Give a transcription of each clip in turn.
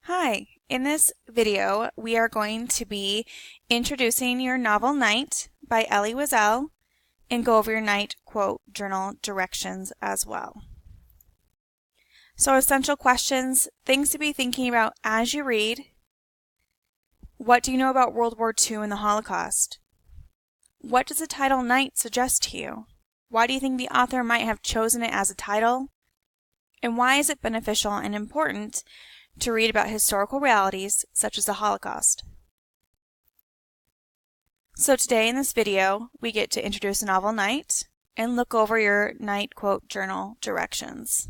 Hi, in this video we are going to be introducing your novel Night by Elie Wiesel and go over your Night quote journal directions as well. So essential questions, things to be thinking about as you read. What do you know about World War II and the Holocaust? What does the title Night suggest to you? Why do you think the author might have chosen it as a title? And why is it beneficial and important to read about historical realities such as the Holocaust? So today in this video, we get to introduce the novel Night and look over your Night quote journal directions.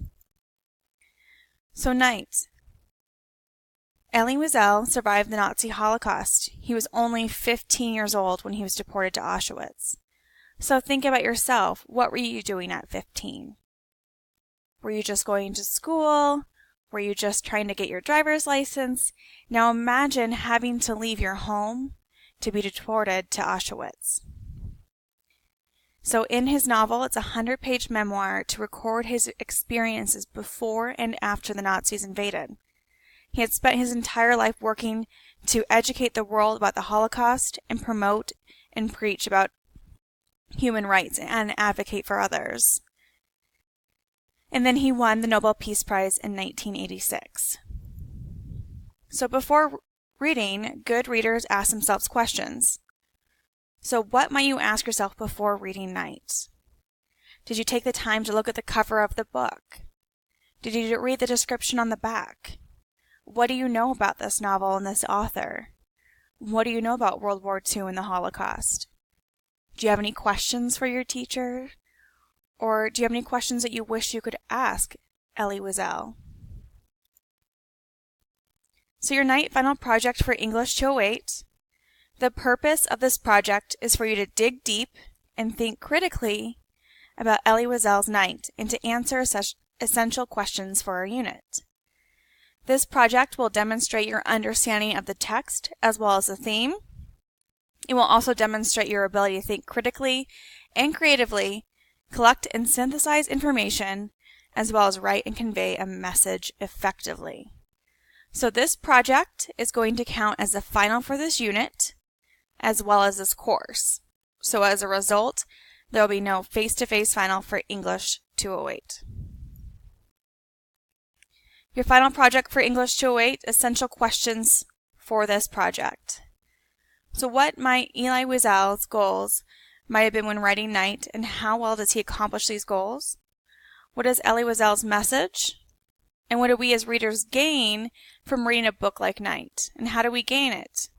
So Night. Elie Wiesel survived the Nazi Holocaust. He was only 15 years old when he was deported to Auschwitz. So think about yourself. What were you doing at 15? Were you just going to school? Were you just trying to get your driver's license? Now imagine having to leave your home to be deported to Auschwitz. So in his novel, it's a 100-page memoir to record his experiences before and after the Nazis invaded. He had spent his entire life working to educate the world about the Holocaust and promote and preach about human rights and advocate for others. And then he won the Nobel Peace Prize in 1986. So before reading, good readers ask themselves questions. So what might you ask yourself before reading Night? Did you take the time to look at the cover of the book? Did you read the description on the back? What do you know about this novel and this author? What do you know about World War II and the Holocaust? Do you have any questions for your teacher? Or do you have any questions that you wish you could ask Elie Wiesel? So your Night final project for English 208. The purpose of this project is for you to dig deep and think critically about Elie Wiesel's Night and to answer essential questions for our unit. This project will demonstrate your understanding of the text as well as the theme. It will also demonstrate your ability to think critically and creatively, collect and synthesize information, as well as write and convey a message effectively. So this project is going to count as the final for this unit, as well as this course. So as a result, there will be no face-to-face final for English 208. Your final project for English 208, essential questions for this project. So what might Elie Wiesel's goals might have been when writing Night, and how well does he accomplish these goals? What is Elie Wiesel's message? And what do we as readers gain from reading a book like Night? And how do we gain it?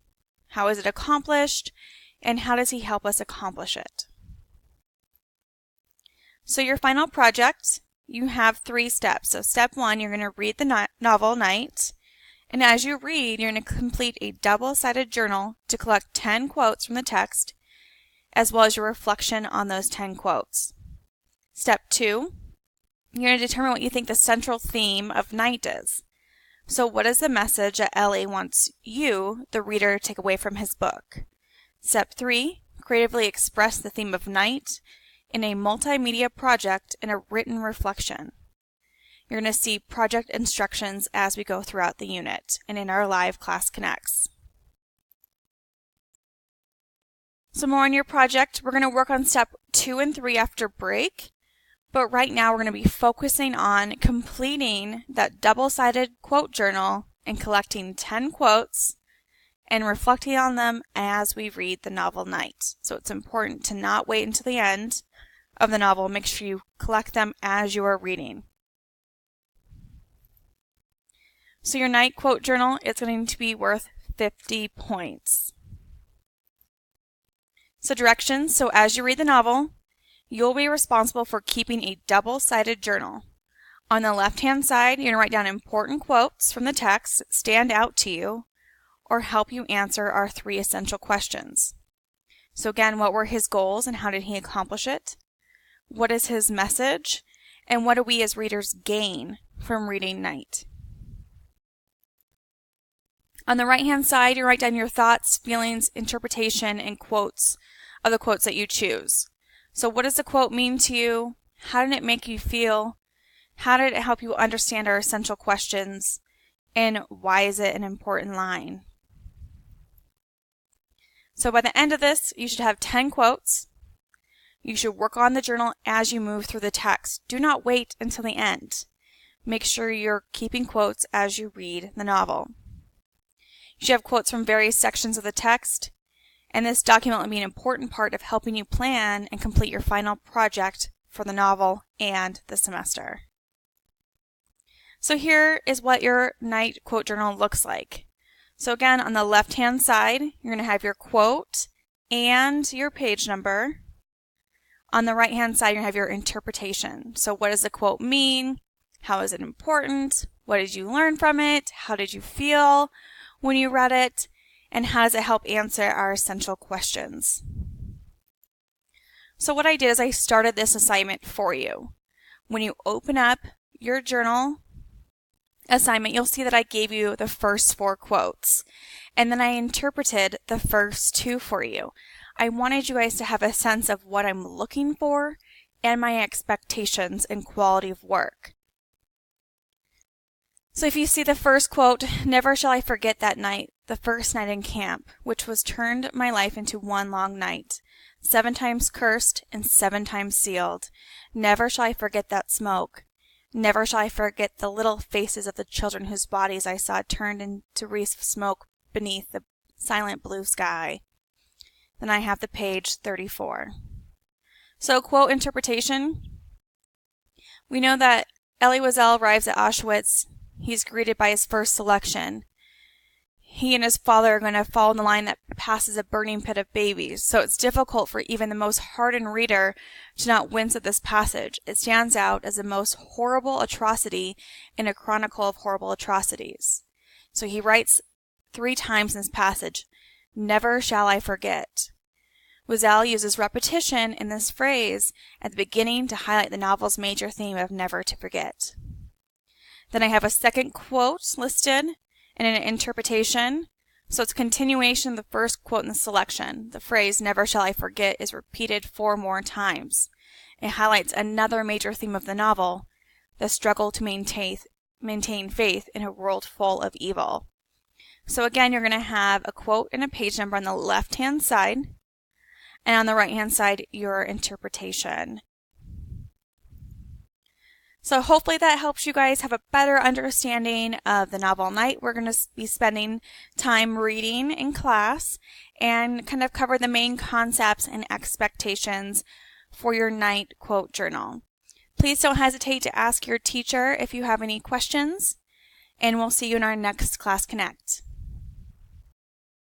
How is it accomplished? And how does he help us accomplish it? So your final project, you have 3 steps. So step 1, you're going to read the novel Night. And as you read, you're going to complete a double-sided journal to collect 10 quotes from the text, as well as your reflection on those 10 quotes. Step 2, you're going to determine what you think the central theme of Night is. So what is the message that Elie wants you, the reader, to take away from his book? Step 3, creatively express the theme of Night in a multimedia project and a written reflection. You're going to see project instructions as we go throughout the unit and in our live Class Connects. So more on your project. We're going to work on step 2 and 3 after break, but right now we're going to be focusing on completing that double-sided quote journal and collecting 10 quotes and reflecting on them as we read the novel Night. So it's important to not wait until the end of the novel. Make sure you collect them as you are reading. So your Night quote journal is going to be worth 50 points. So directions. So as you read the novel, you'll be responsible for keeping a double-sided journal. On the left-hand side, you're going to write down important quotes from the text that stand out to you or help you answer our 3 essential questions. So again, what were his goals and how did he accomplish it? What is his message? And what do we as readers gain from reading Night? On the right-hand side, you write down your thoughts, feelings, interpretation, and quotes of the quotes that you choose. So what does the quote mean to you? How did it make you feel? How did it help you understand our essential questions? and why is it an important line. So by the end of this, you should have 10 quotes. You should work on the journal as you move through the text. Do not wait until the end. Make sure you're keeping quotes as you read the novel. You should have quotes from various sections of the text, and this document will be an important part of helping you plan and complete your final project for the novel and the semester. So here is what your night quote journal looks like. So again, on the left-hand side, you're going to have your quote and your page number. On the right-hand side, you're going to have your interpretation. So what does the quote mean? How is it important? What did you learn from it? How did you feel when you read it? And how does it help answer our essential questions? So what I did is I started this assignment for you. When you open up your journal assignment, you'll see that I gave you the first 4 quotes, and then I interpreted the first 2 for you. I wanted you guys to have a sense of what I'm looking for and my expectations and quality of work. So if you see the first quote, "Never shall I forget that night, the first night in camp, which was turned my life into one long night, 7 times cursed and 7 times sealed. Never shall I forget that smoke. Never shall I forget the little faces of the children whose bodies I saw turned into wreaths of smoke beneath the silent blue sky." Then I have the page 34. So quote interpretation. We know that Elie Wiesel arrives at Auschwitz. He's greeted by his first selection. He and his father are going to fall in the line that passes a burning pit of babies. So it's difficult for even the most hardened reader to not wince at this passage. It stands out as the most horrible atrocity in a chronicle of horrible atrocities. So he writes 3 times in this passage, "Never shall I forget." Wiesel uses repetition in this phrase at the beginning to highlight the novel's major theme of never to forget. Then I have a second quote listed and an interpretation. So it's a continuation of the first quote in the selection. The phrase, "Never shall I forget," is repeated 4 more times. It highlights another major theme of the novel, the struggle to maintain faith in a world full of evil. So again, you're going to have a quote and a page number on the left-hand side, and on the right-hand side, your interpretation. So hopefully that helps you guys have a better understanding of the novel Night. We're going to be spending time reading in class and kind of cover the main concepts and expectations for your night quote journal. Please don't hesitate to ask your teacher if you have any questions, and we'll see you in our next Class Connect.